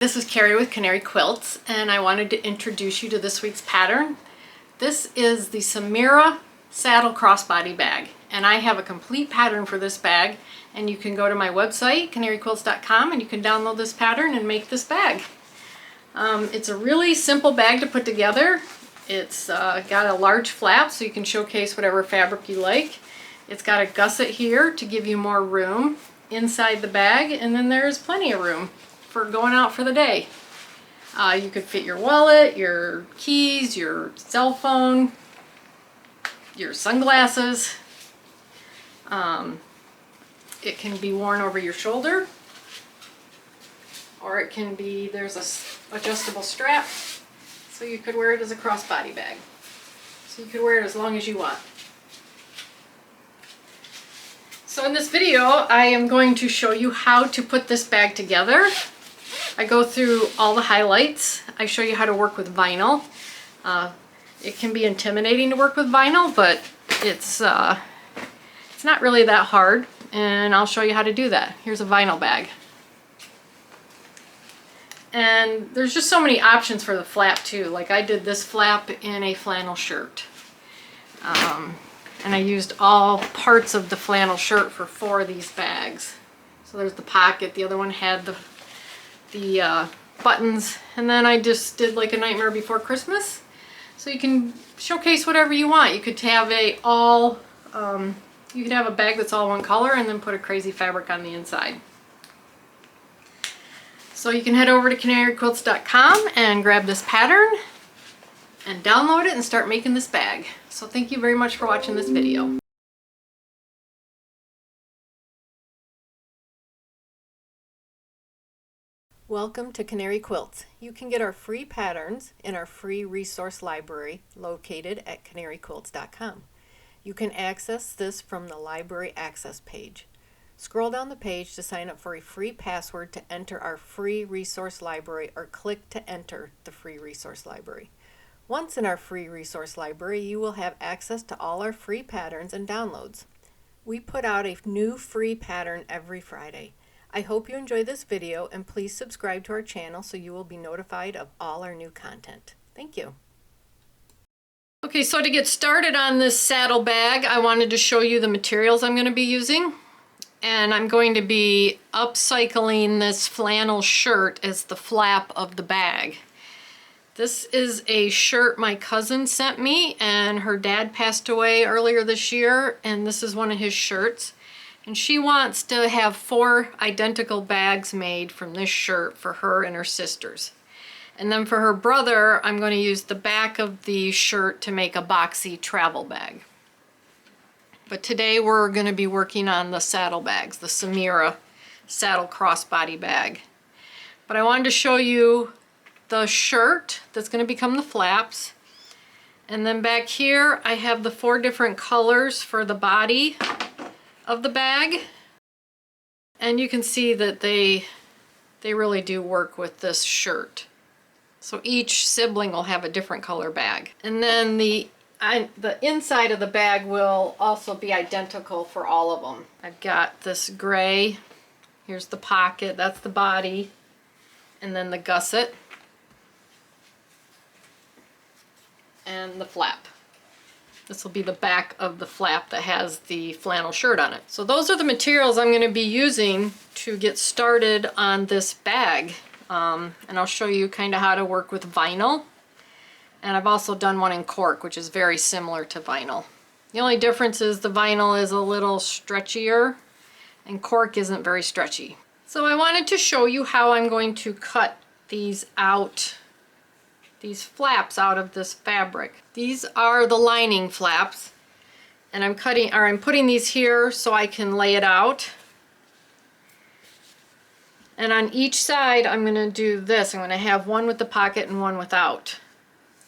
This is Carrie with Canary Quilts, and I wanted to introduce you to this week's pattern. This is the Samira Saddle Crossbody Bag, and I have a complete pattern for this bag, and you can go to my website, canaryquilts.com, and you can download this pattern and make this bag. It's a really simple bag to put together. It's got a large flap so you can showcase whatever fabric you like. It's got a gusset here to give you more room inside the bag, and then there's plenty of room for going out for the day. You could fit your wallet, your keys, your cell phone, your sunglasses. It can be worn over your shoulder, or it can be, there's a adjustable strap, so you could wear it as a crossbody bag. So you could wear it as long as you want. So in this video, I am going to show you how to put this bag together. I go through all the highlights. I show you how to work with vinyl. It can be intimidating to work with vinyl, but it's not really that hard, and I'll show you how to do that. Here's a vinyl bag. And there's just so many options for the flap too. Like I did this flap in a flannel shirt. And I used all parts of the flannel shirt for 4 of these bags. So there's the pocket, the other one had the buttons, and then I just did like a Nightmare Before Christmas. So you can showcase whatever you want. You could have you could have a bag that's all one color and then put a crazy fabric on the inside. So you can head over to canaryquilts.com and grab this pattern and download it and start making this bag. So thank you very much for watching this video. Welcome to Canary Quilts. You can get our free patterns in our free resource library located at canaryquilts.com. You can access this from the library access page. Scroll down the page to sign up for a free password to enter our free resource library, or click to enter the free resource library. Once in our free resource library, you will have access to all our free patterns and downloads. We put out a new free pattern every Friday. I hope you enjoy this video, and please subscribe to our channel so you will be notified of all our new content. Thank you. Okay, so to get started on this saddle bag, I wanted to show you the materials I'm going to be using. And I'm going to be upcycling this flannel shirt as the flap of the bag. This is a shirt my cousin sent me, and her dad passed away earlier this year, and this is one of his shirts. And she wants to have 4 identical bags made from this shirt for her and her sisters. And then for her brother, I'm going to use the back of the shirt to make a boxy travel bag. But today we're going to be working on the saddle bags, the Samira Saddle Crossbody Bag. But I wanted to show you the shirt that's going to become the flaps. And then back here I have the 4 different colors for the body of the bag. And you can see that they really do work with this shirt. So each sibling will have a different color bag. And then the inside of the bag will also be identical for all of them. I've got this gray, here's the pocket, that's the body, and then the gusset, and the flap. This will be the back of the flap that has the flannel shirt on it. So those are the materials I'm going to be using to get started on this bag. And I'll show you kind of how to work with vinyl. And I've also done one in cork, which is very similar to vinyl. The only difference is the vinyl is a little stretchier and cork isn't very stretchy. So I wanted to show you how I'm going to cut these flaps out of this fabric. These are the lining flaps, and I'm putting these here so I can lay it out. And on each side I'm going to do this. I'm going to have one with the pocket and one without.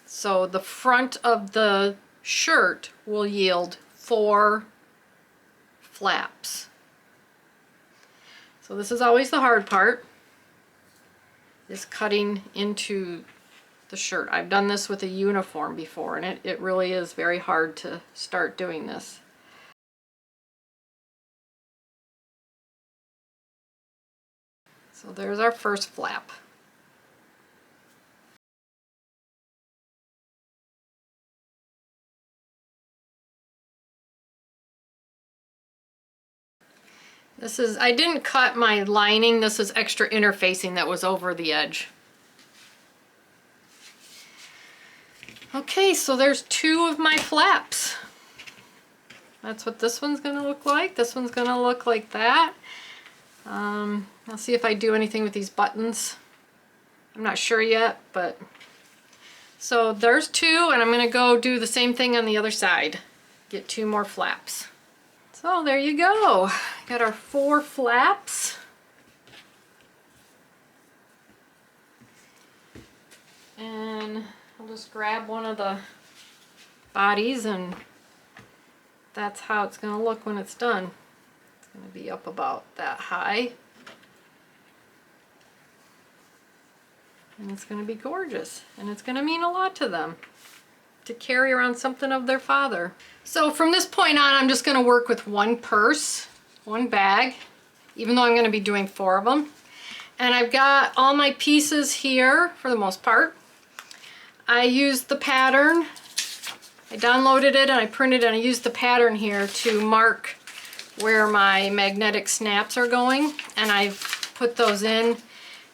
So the front of the shirt will yield 4 flaps. So this is always the hard part, is cutting into the shirt. I've done this with a uniform before, and it really is very hard to start doing this. So there's our first flap. This is, I didn't cut my lining, this is extra interfacing that was over the edge. Okay, so there's 2 of my flaps. That's what this one's gonna look like. This one's gonna look like that. I'll see if I do anything with these buttons. I'm not sure yet, but so there's 2, and I'm gonna go do the same thing on the other side. Get 2 more flaps. So there you go. Got our 4 flaps. And I'll just grab one of the bodies, and that's how it's gonna look when it's done. It's gonna be up about that high. And it's going to be gorgeous, and it's going to mean a lot to them to carry around something of their father. So from this point on, I'm just going to work with 1 purse, 1 bag, even though I'm going to be doing 4 of them. And I've got all my pieces here for the most part. I used the pattern. I downloaded it and I printed it, and I used the pattern here to mark where my magnetic snaps are going, and I've put those in.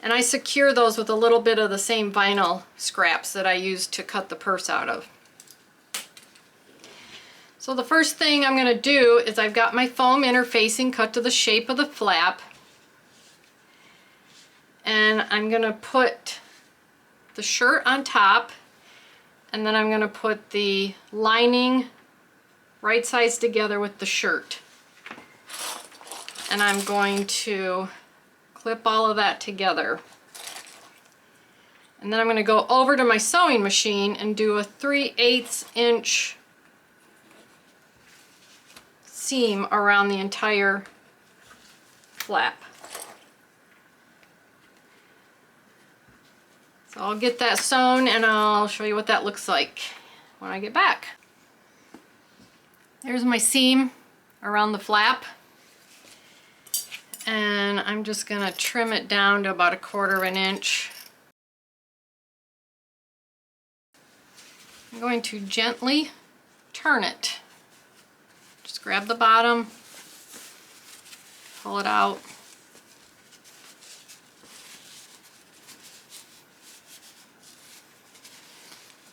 And I secure those with a little bit of the same vinyl scraps that I used to cut the purse out of. So the first thing I'm going to do is I've got my foam interfacing cut to the shape of the flap. And I'm going to put the shirt on top, and then I'm going to put the lining right sides together with the shirt. And I'm going to clip all of that together. And then I'm going to go over to my sewing machine and do a 3/8 inch seam around the entire flap. So I'll get that sewn, and I'll show you what that looks like when I get back. There's my seam around the flap. And I'm just going to trim it down to about 1/4 inch. I'm going to gently turn it. Just grab the bottom, pull it out.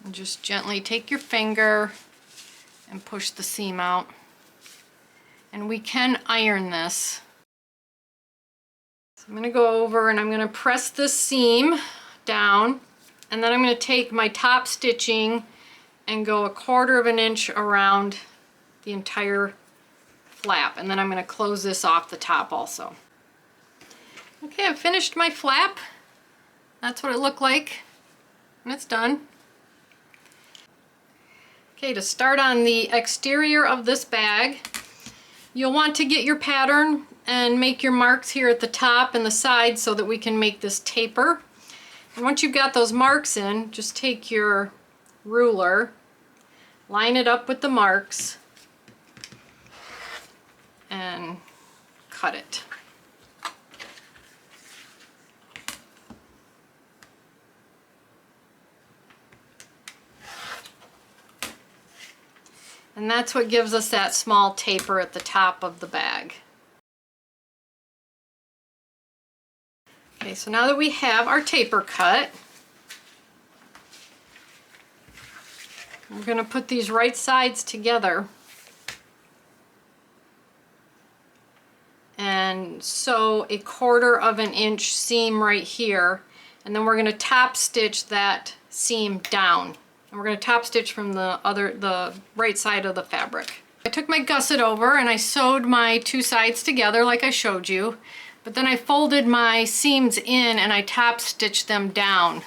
And just gently take your finger and push the seam out. And we can iron this. I'm going to go over and I'm going to press this seam down, and then I'm going to take my top stitching and go 1/4 inch around the entire flap, and then I'm going to close this off the top also. Okay, I've finished my flap. That's what it looked like when it's done. Okay, to start on the exterior of this bag, you'll want to get your pattern and make your marks here at the top and the side so that we can make this taper. And once you've got those marks in, just take your ruler, line it up with the marks, and cut it. And that's what gives us that small taper at the top of the bag. Okay, so now that we have our taper cut, we're going to put these right sides together and sew 1/4 inch seam right here, and then we're going to top stitch that seam down. And we're going to top stitch from the right side of the fabric. I took my gusset over and I sewed my 2 sides together like I showed you. But then I folded my seams in and I top stitched them down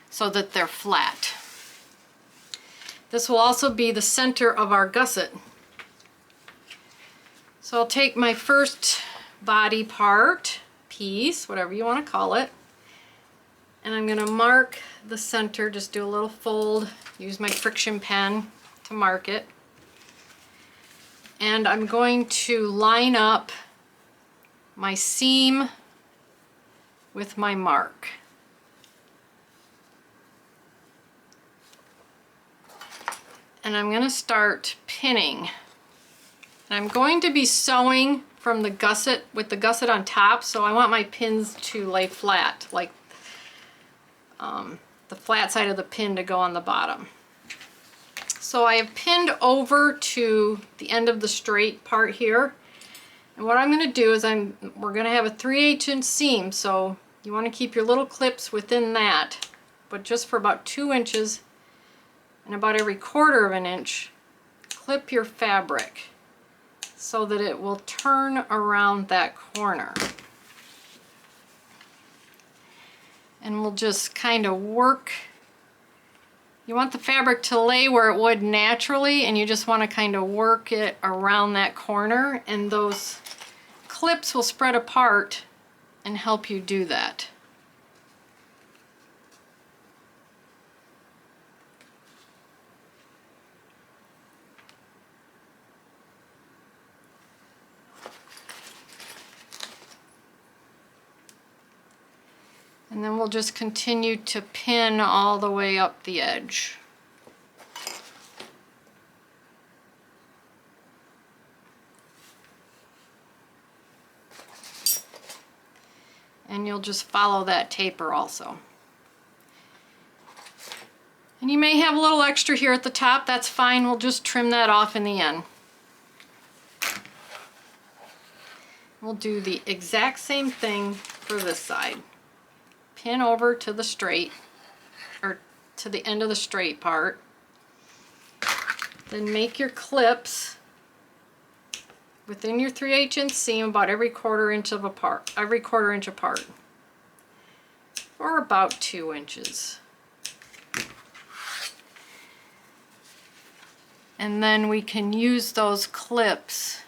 so that they're flat. This will also be the center of our gusset. So I'll take my first body part, piece, whatever you want to call it, and I'm going to mark the center, just do a little fold, use my friction pen to mark it. And I'm going to line up my seam with my mark. And I'm going to start pinning. And I'm going to be sewing from the gusset with the gusset on top, so I want my pins to lay flat, like the flat side of the pin to go on the bottom. So I have pinned over to the end of the straight part here, and what I'm going to do is we're going to have a 3/8 inch seam, so you want to keep your little clips within that, but just for about 2 inches and about every 1/4 of an inch, clip your fabric so that it will turn around that corner. And we'll just kind of work. You want the fabric to lay where it would naturally, and you just want to kind of work it around that corner, and those clips will spread apart and help you do that. And then we'll just continue to pin all the way up the edge. And you'll just follow that taper also. And you may have a little extra here at the top, that's fine, we'll just trim that off in the end. We'll do the exact same thing for this side. Pin over to the straight, or to the end of the straight part. Then make your clips within your 3/8 inch seam about every 1/4 inch apart, or about 2 inches. And then we can use those clips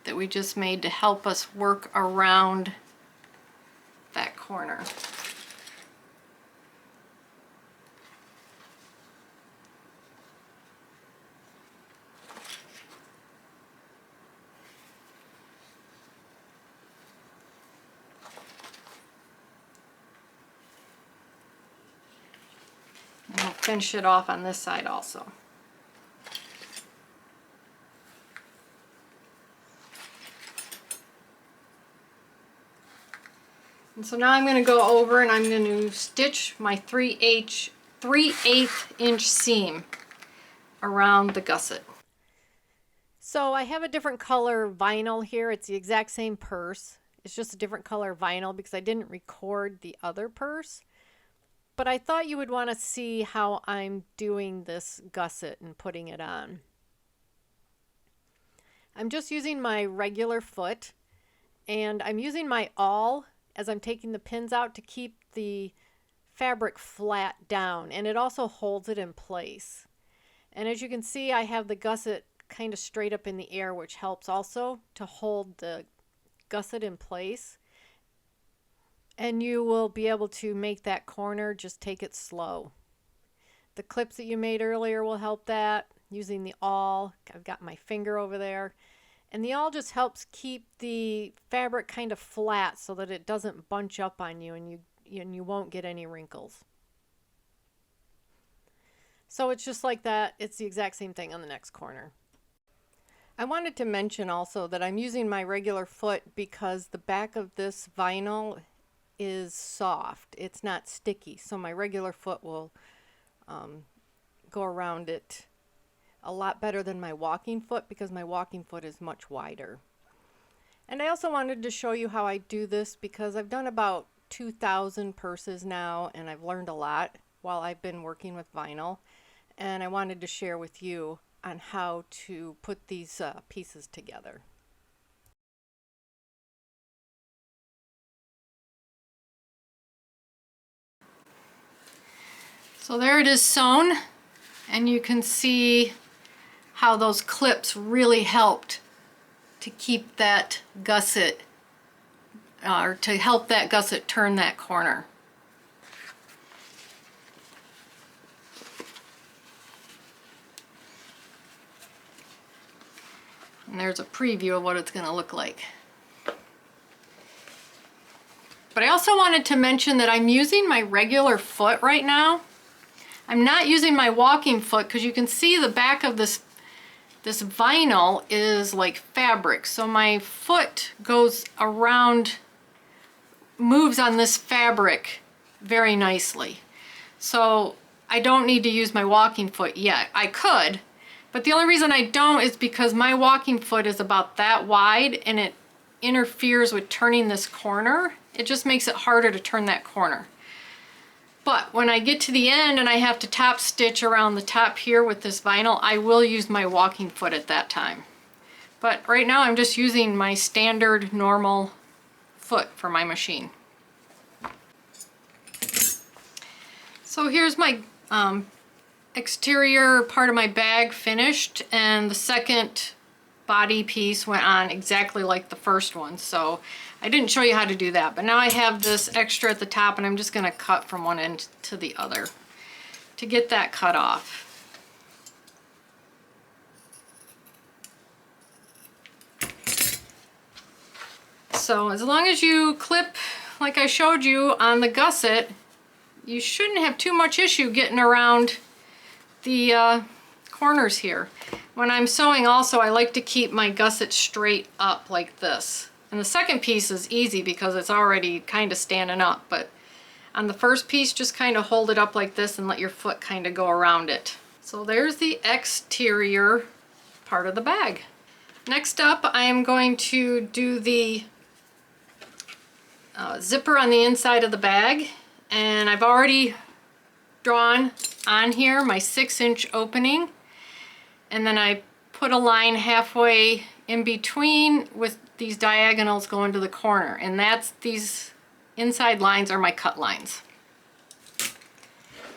that we just made to help us work around that corner. And we'll finish it off on this side also. And so now I'm going to go over and I'm going to stitch my 3/8 inch seam around the gusset. So I have a different color vinyl here. It's the exact same purse. It's just a different color vinyl because I didn't record the other purse. But I thought you would want to see how I'm doing this gusset and putting it on. I'm just using my regular foot, and I'm using my awl as I'm taking the pins out to keep the fabric flat down, and it also holds it in place. And as you can see, I have the gusset kind of straight up in the air, which helps also to hold the gusset in place. And you will be able to make that corner, just take it slow. The clips that you made earlier will help that, using the awl. I've got my finger over there. And the awl just helps keep the fabric kind of flat so that it doesn't bunch up on you and you won't get any wrinkles. So it's just like that. It's the exact same thing on the next corner. I wanted to mention also that I'm using my regular foot because the back of this vinyl is soft. It's not sticky, so my regular foot will go around it a lot better than my walking foot because my walking foot is much wider. And I also wanted to show you how I do this because I've done about 2,000 purses now, and I've learned a lot while I've been working with vinyl, and I wanted to share with you on how to put these pieces together. So there it is sewn, and you can see how those clips really helped to keep that gusset, or to help that gusset turn that corner. And there's a preview of what it's going to look like. But I also wanted to mention that I'm using my regular foot right now. I'm not using my walking foot because you can see the back of this this vinyl is like fabric, so my foot goes around, moves on this fabric very nicely. So I don't need to use my walking foot yet. I could, but the only reason I don't is because my walking foot is about that wide and it interferes with turning this corner. It just makes it harder to turn that corner. But when I get to the end and I have to top stitch around the top here with this vinyl, I will use my walking foot at that time. But right now I'm just using my standard normal foot for my machine. So here's my exterior part of my bag finished, and the second body piece went on exactly like the first one. So I didn't show you how to do that, but now I have this extra at the top and I'm just going to cut from one end to the other to get that cut off. So as long as you clip like I showed you on the gusset, you shouldn't have too much issue getting around the corners here. When I'm sewing also, I like to keep my gusset straight up like this. And the second piece is easy because it's already kind of standing up, but on the first piece, just kind of hold it up like this and let your foot kind of go around it. So there's the exterior part of the bag. Next up, I am going to do the zipper on the inside of the bag, and I've already drawn on here my 6-inch opening, and then I put a line halfway in between with these diagonals going to the corner, and that's, these inside lines are my cut lines.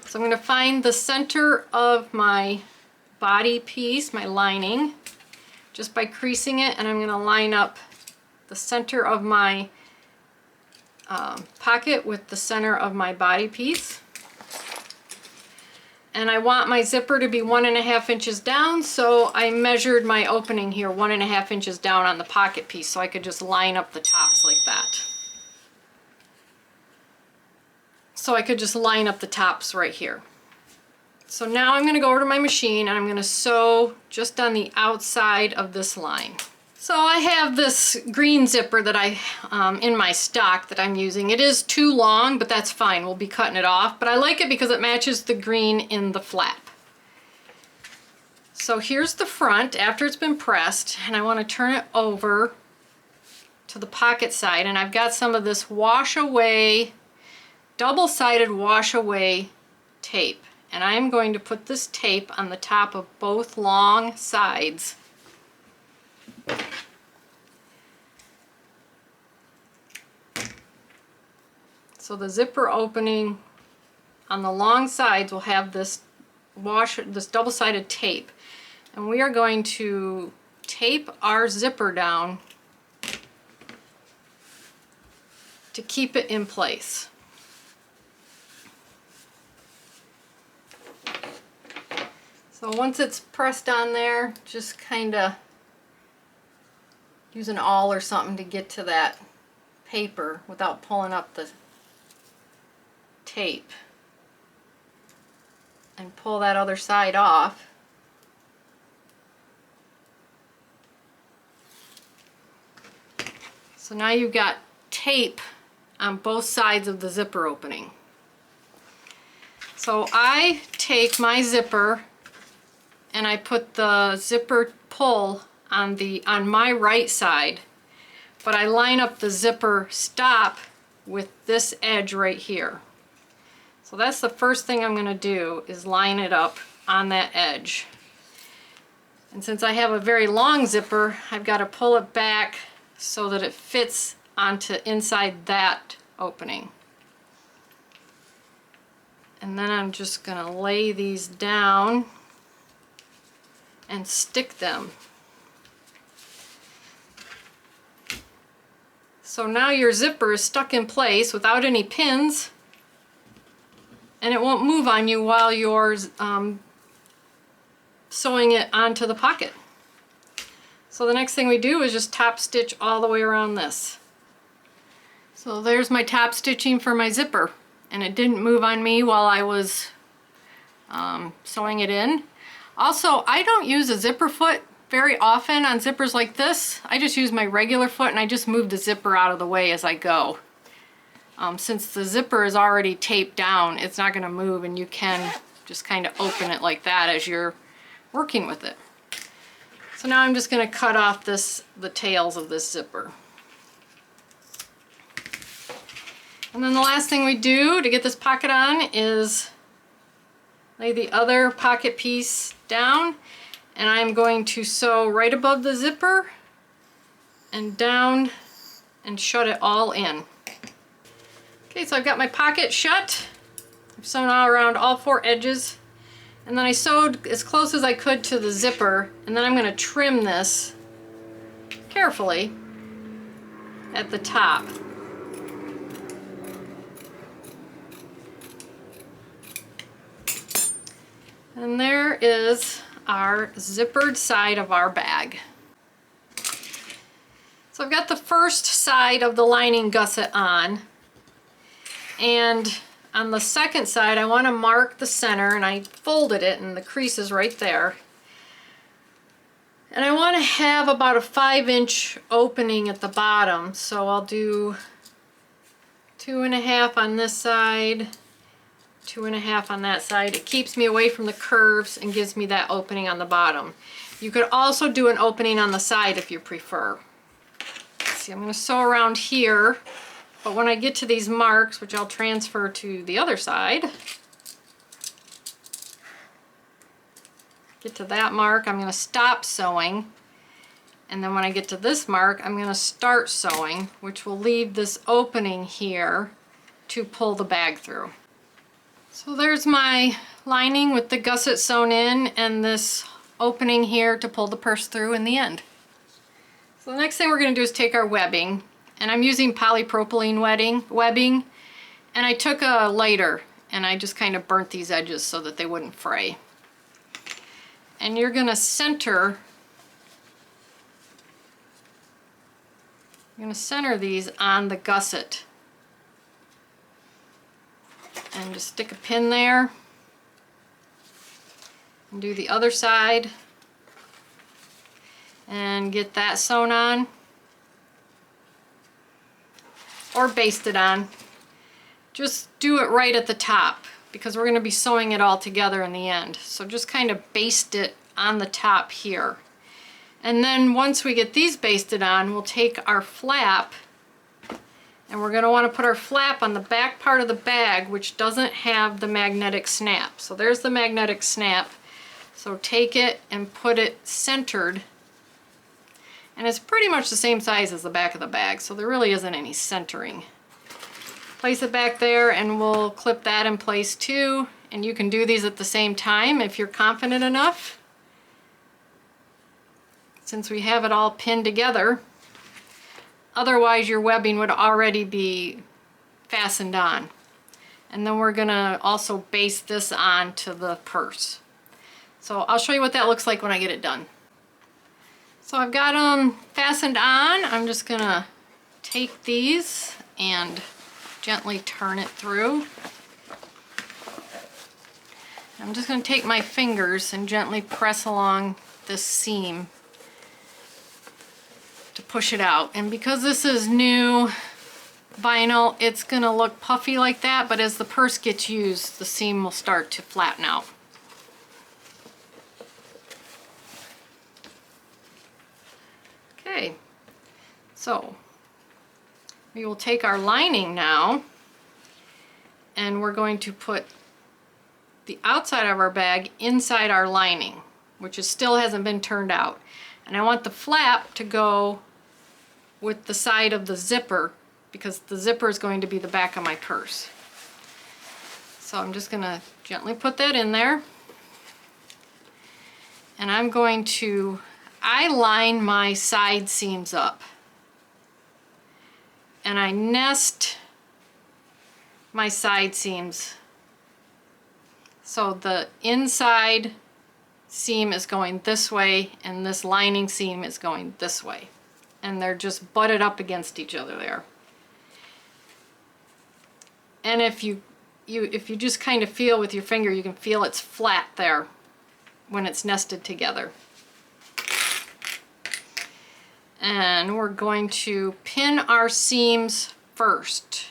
So I'm going to find the center of my body piece, my lining, just by creasing it, and I'm going to line up the center of my pocket with the center of my body piece. And I want my zipper to be 1.5 inches down, so I measured my opening here 1.5 inches down on the pocket piece, so I could just line up the tops like that. So I could just line up the tops right here. So now I'm going to go over to my machine and I'm going to sew just on the outside of this line. So I have this green zipper that I in my stock that I'm using. It is too long, but that's fine. We'll be cutting it off. But I like it because it matches the green in the flap. So here's the front after it's been pressed, and I want to turn it over to the pocket side. And I've got some of this wash away, double-sided wash away tape. And I'm going to put this tape on the top of both long sides. So the zipper opening on the long sides will have this double-sided tape, and we are going to tape our zipper down to keep it in place. So once it's pressed on there, just kind of use an awl or something to get to that paper without pulling up the tape, and pull that other side off. So now you've got tape on both sides of the zipper opening. So I take my zipper and I put the zipper pull on my right side, but I line up the zipper stop with this edge right here. So that's the first thing I'm going to do, is line it up on that edge. And since I have a very long zipper, I've got to pull it back so that it fits onto inside that opening. And then I'm just going to lay these down and stick them. So now your zipper is stuck in place without any pins, and it won't move on you while you're sewing it onto the pocket. So the next thing we do is just top stitch all the way around this. So there's my top stitching for my zipper, and it didn't move on me while I was sewing it in. Also, I don't use a zipper foot very often on zippers like this, I just use my regular foot and I just move the zipper out of the way as I go. Since the zipper is already taped down, it's not going to move, and you can just kind of open it like that as you're working with it. So now I'm just going to cut off the tails of this zipper. And then the last thing we do to get this pocket on is lay the other pocket piece down, and I'm going to sew right above the zipper and down and shut it all in. Okay, so I've got my pocket shut. I've sewn all around all 4 edges, and then I sewed as close as I could to the zipper, and then I'm going to trim this carefully at the top. And there is our zippered side of our bag. So I've got the first side of the lining gusset on, and on the second side I want to mark the center, and I folded it and the crease is right there. And I want to have about a 5-inch opening at the bottom, so I'll do 2.5 on this side, 2.5 on that side. It keeps me away from the curves and gives me that opening on the bottom. You could also do an opening on the side if you prefer. See, I'm going to sew around here, but when I get to these marks, which I'll transfer to the other side, get to that mark, I'm going to stop sewing, and then when I get to this mark, I'm going to start sewing, which will leave this opening here to pull the bag through. So there's my lining with the gusset sewn in and this opening here to pull the purse through in the end. So the next thing we're going to do is take our webbing, and I'm using polypropylene webbing, and I took a lighter and I just kind of burnt these edges so that they wouldn't fray. And you're going to center these on the gusset. And just stick a pin there and do the other side and get that sewn on or basted on. Just do it right at the top because we're going to be sewing it all together in the end. So just kind of baste it on the top here. And then once we get these basted on, we'll take our flap, and we're going to want to put our flap on the back part of the bag, which doesn't have the magnetic snap. So there's the magnetic snap. So take it and put it centered. And it's pretty much the same size as the back of the bag, so there really isn't any centering. Place it back there, and we'll clip that in place too. And you can do these at the same time if you're confident enough, since we have it all pinned together. Otherwise your webbing would already be fastened on. And then we're gonna also baste this on to the purse. So I'll show you what that looks like when I get it done. So I've got them fastened on. I'm just gonna take these and gently turn it through. I'm just gonna take my fingers and gently press along this seam to push it out. And because this is new vinyl, it's gonna look puffy like that, but as the purse gets used, the seam will start to flatten out. Okay, so we will take our lining now, and we're going to put the outside of our bag inside our lining, which still hasn't been turned out. And I want the flap to go with the side of the zipper, because the zipper is going to be the back of my purse. So I'm just going to gently put that in there. And I'm going to, I line my side seams up. And I nest my side seams. So the inside seam is going this way, and this lining seam is going this way. And they're just butted up against each other there. And if you just kind of feel with your finger, you can feel it's flat there when it's nested together. And we're going to pin our seams first.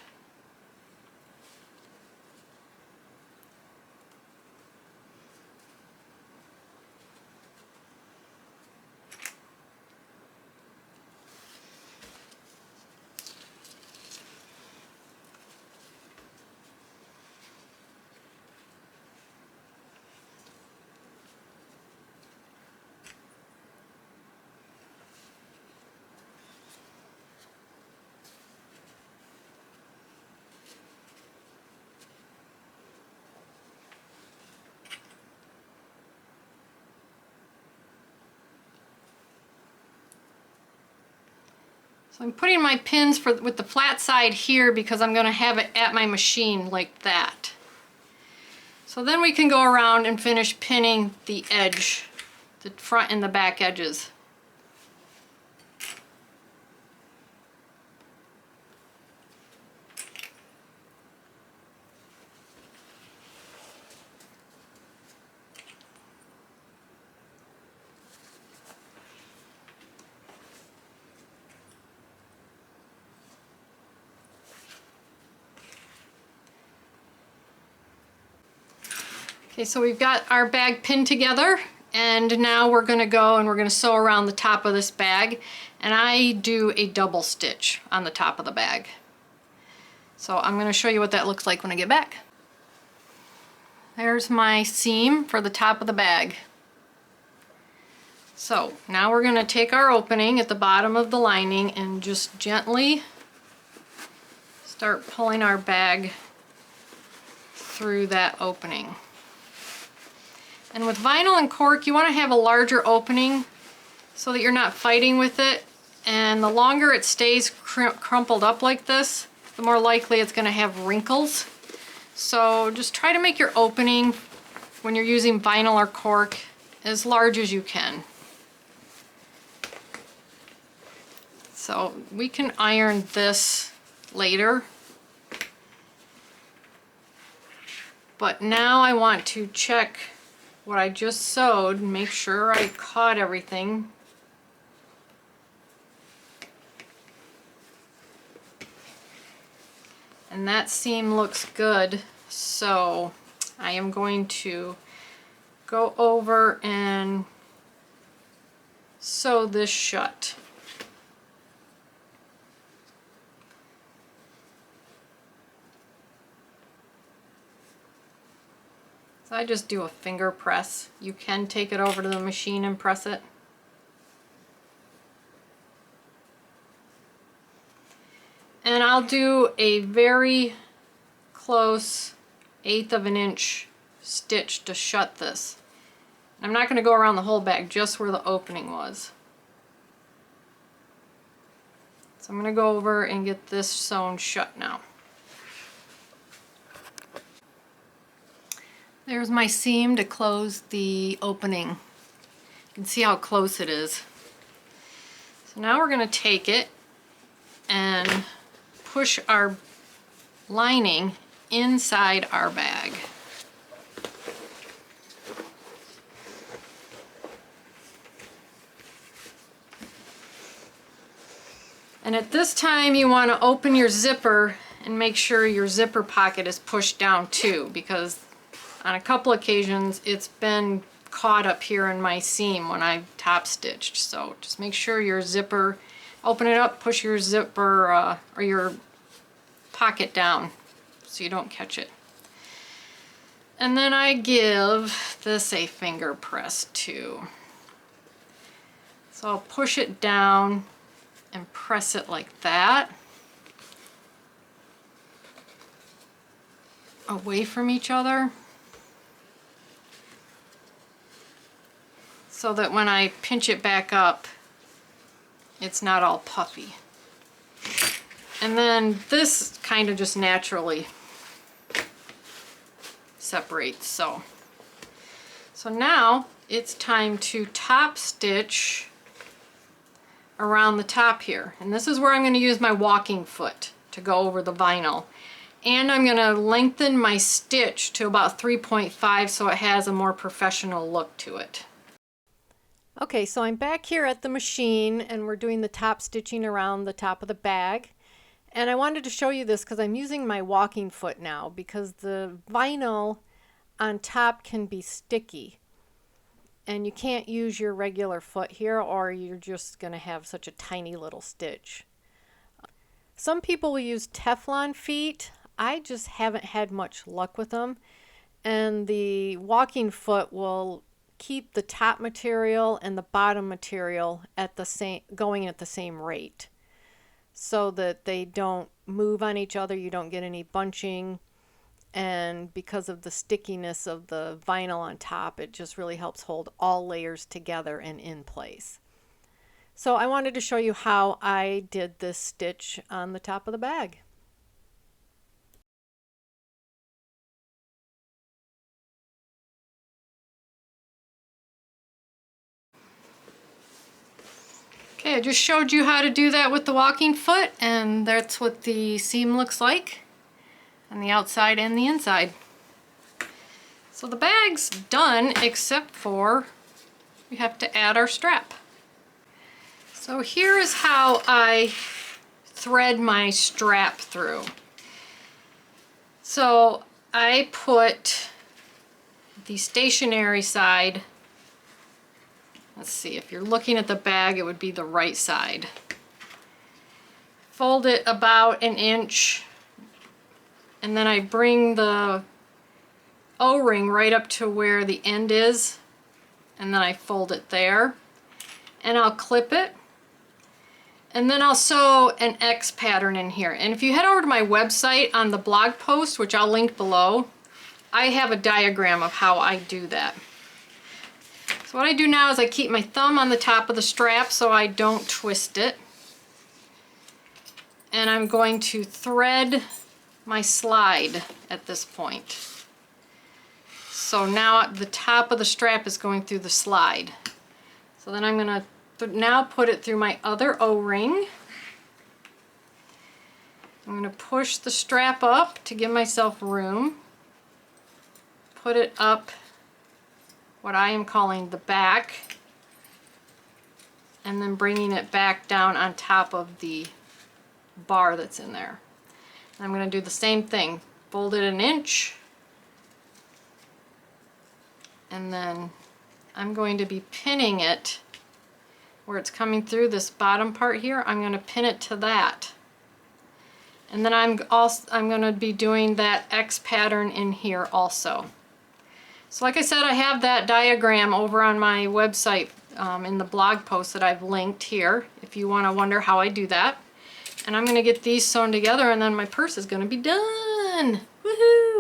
So I'm putting my pins with the flat side here because I'm going to have it at my machine like that. So then we can go around and finish pinning the edge, the front and the back edges. Okay, so we've got our bag pinned together, and now we're going to go and we're going to sew around the top of this bag, and I do a double stitch on the top of the bag. So I'm going to show you what that looks like when I get back. There's my seam for the top of the bag. So now we're going to take our opening at the bottom of the lining and just gently start pulling our bag through that opening. And with vinyl and cork, you want to have a larger opening so that you're not fighting with it. And the longer it stays crumpled up like this, the more likely it's going to have wrinkles. So just try to make your opening when you're using vinyl or cork as large as you can. So we can iron this later. But now I want to check what I just sewed and make sure I caught everything. And that seam looks good, so I am going to go over and sew this shut. I just do a finger press. You can take it over to the machine and press it. And I'll do a very close 1/8 of an inch stitch to shut this. I'm not going to go around the whole bag, just where the opening was. So I'm going to go over and get this sewn shut now. There's my seam to close the opening. You can see how close it is. So now we're going to take it and push our lining inside our bag. And at this time you want to open your zipper and make sure your zipper pocket is pushed down too, because on a couple occasions it's been caught up here in my seam when I've top stitched. So just make sure your zipper, open it up, push your zipper or your pocket down so you don't catch it. And then I give this a finger press too. So I'll push it down and press it like that, away from each other, so that when I pinch it back up, it's not all puffy. And then this kind of just naturally separates. So now it's time to top stitch around the top here. And this is where I'm going to use my walking foot to go over the vinyl. And I'm going to lengthen my stitch to about 3.5 so it has a more professional look to it. Okay, so I'm back here at the machine and we're doing the top stitching around the top of the bag. And I wanted to show you this because I'm using my walking foot now because the vinyl on top can be sticky. And you can't use your regular foot here or you're just going to have such a tiny little stitch. Some people will use Teflon feet. I just haven't had much luck with them. And the walking foot will keep the top material and the bottom material at the same, going at the same rate, so that they don't move on each other, you don't get any bunching, and because of the stickiness of the vinyl on top, it just really helps hold all layers together and in place. So I wanted to show you how I did this stitch on the top of the bag. Okay, I just showed you how to do that with the walking foot, and that's what the seam looks like on the outside and the inside. So the bag's done, except for we have to add our strap. So here is how I thread my strap through. So I put the stationary side, let's see, if you're looking at the bag, it would be the right side. Fold it about an inch, and then I bring the O-ring right up to where the end is, and then I fold it there, and I'll clip it, and then I'll sew an X pattern in here. And if you head over to my website on the blog post, which I'll link below, I have a diagram of how I do that. So what I do now is I keep my thumb on the top of the strap so I don't twist it. And I'm going to thread my slide at this point. So now the top of the strap is going through the slide. So then I'm going to now put it through my other O-ring. I'm going to push the strap up to give myself room. Put it up what I am calling the back, and then bringing it back down on top of the bar that's in there. And I'm going to do the same thing. Fold it an inch, and then I'm going to be pinning it where it's coming through this bottom part here. I'm going to pin it to that. And then I'm going to be doing that X pattern in here also. So like I said, I have that diagram over on my website in the blog post that I've linked here if you want to wonder how I do that. And I'm going to get these sewn together, and then my purse is going to be done. Woohoo!